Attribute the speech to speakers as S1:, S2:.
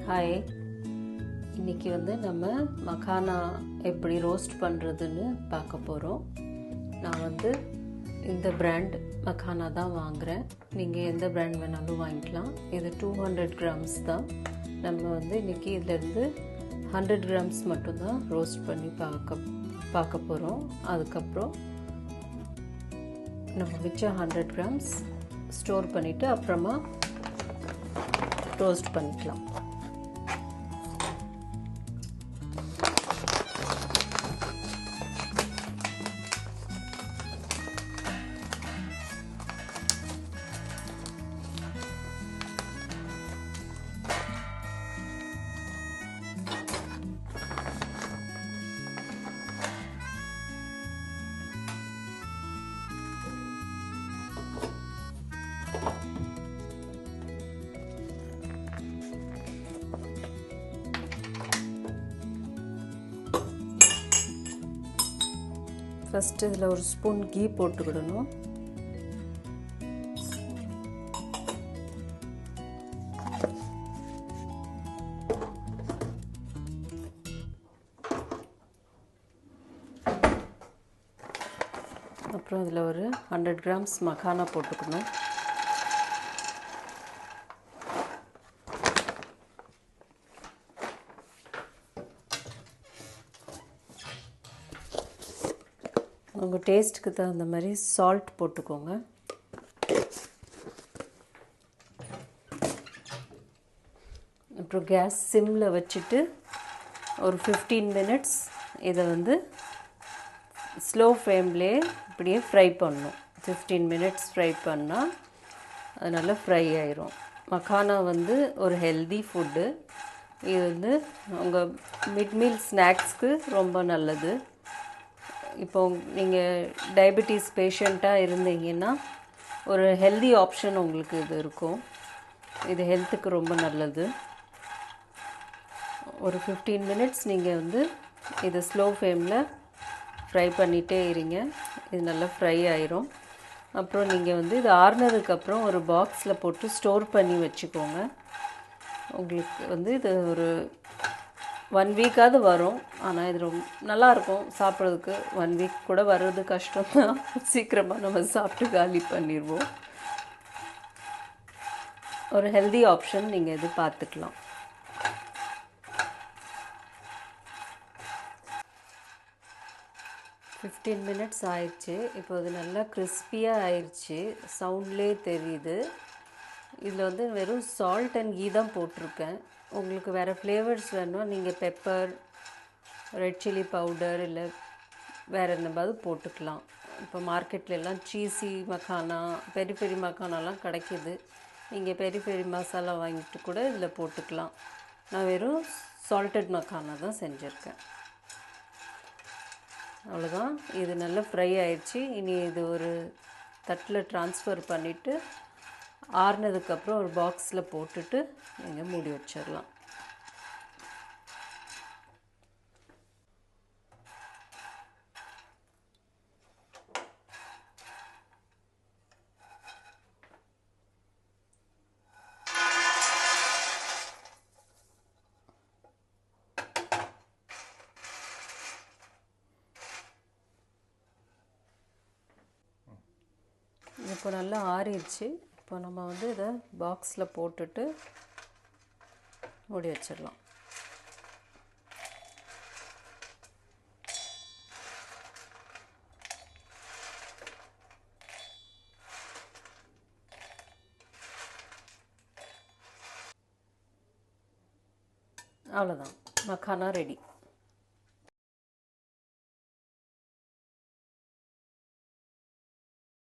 S1: Hi, இன்றைக்கி நம்ம மக்கானா எப்படி ரோஸ்ட் பண்ணுறதுன்னு பார்க்க போகிறோம். நான் இந்த பிராண்ட் மக்கானா தான் வாங்குகிறேன். நீங்கள் எந்த பிராண்ட் வேணாலும் வாங்கிக்கலாம். இது 200 கிராம்ஸ் தான். நம்ம இன்றைக்கி இதிலேருந்து 100 கிராம்ஸ் மட்டும்தான் ரோஸ்ட் பண்ணி பார்க்க போகிறோம். அதுக்கப்புறம் நம்ம மிச்சம் 100 கிராம்ஸ் ஸ்டோர் பண்ணிவிட்டு அப்புறமா ரோஸ்ட் பண்ணிக்கலாம். ஃபஸ்ட்டு இதில் ஒரு ஸ்பூன் கீ போட்டுக்கிடணும். அப்புறம் இதில் ஒரு 100 கிராம்ஸ் மக்கானா போட்டுக்கணும். உங்கள் டேஸ்ட்டுக்கு தகுந்த மாதிரி சால்ட் போட்டுக்கோங்க. அப்புறம் கேஸ் சிம்மில் வச்சுட்டு ஒரு 15 மினிட்ஸ் இதை ஸ்லோ ஃப்ளேம்லேயே இப்படியே ஃப்ரை பண்ணணும். 15 மினிட்ஸ் ஃப்ரை பண்ணால் அது நல்லா ஃப்ரை ஆயிரும். மக்கானா ஒரு ஹெல்தி ஃபுட்டு. இது உங்கள் மிட் மீல் ஸ்நாக்ஸ்க்கு ரொம்ப நல்லது. இப்போ நீங்கள் டயபெட்டிஸ் பேஷண்ட்டாக இருந்தீங்கன்னா ஒரு ஹெல்தி ஆப்ஷன் உங்களுக்கு இது இருக்கும். இது ஹெல்த்துக்கு ரொம்ப நல்லது. ஒரு 15 மினிட்ஸ் நீங்கள் இதை ஸ்லோ ஃப்ளேமில் ஃப்ரை பண்ணிகிட்டே இருங்க. இது நல்லா ஃப்ரை ஆயிரும். அப்புறம் நீங்கள் இது ஆறுனதுக்கப்புறம் ஒரு பாக்ஸில் போட்டு ஸ்டோர் பண்ணி வச்சுக்கோங்க. உங்களுக்கு இது ஒரு 1 வீக்காவது வரும். ஆனால் இது ரொம்ப நல்லாயிருக்கும் சாப்பிட்றதுக்கு. 1 வீக் கூட வர்றது கஷ்டம்தான். சீக்கிரமாக நம்ம சாப்பிட்டு காலி பண்ணிடுவோம். ஒரு ஹெல்தி ஆப்ஷன் நீங்கள் இது பார்த்துக்கலாம். $15 மினிட்ஸ் ஆயிடுச்சு. இப்போ இது நல்லா கிறிஸ்பியாக ஆயிடுச்சு. சவுண்ட்லேயே தெரியுது. இதில் வெறும் சால்ட் அண்ட் கீ தான் போட்டிருக்கேன். உங்களுக்கு வேறு ஃப்ளேவர்ஸ் வேணும்னா நீங்கள் பெப்பர், ரெட் சில்லி பவுடர் இல்லை வேறு என்னவாவது போட்டுக்கலாம். இப்போ மார்க்கெட்லலாம் சீஸி மக்கானா, பெரி பெரி மக்கானாலாம் கிடைக்கிது. நீங்கள் பெரி பெரி மசாலா வாங்கிட்டு கூட இதில் போட்டுக்கலாம். நான் வெறும் சால்டட் மக்கானா தான் செஞ்சுருக்கேன். அவ்வளோதான். இது நல்லா ஃப்ரை ஆயிடுச்சு. இனி இது ஒரு தட்டில் ட்ரான்ஸ்ஃபர் பண்ணிவிட்டு ஆறுனதுக்கப்புறம் ஒரு பாக்ஸில் போட்டுட்டு நீங்கள் மூடி வச்சிடலாம். இப்போ நல்லா ஆறிடுச்சு. இப்போ நம்ம இதை பாக்ஸில் போட்டுட்டு மூடி வச்சிடலாம். அவ்வளோதான், மக்கானா ரெடி.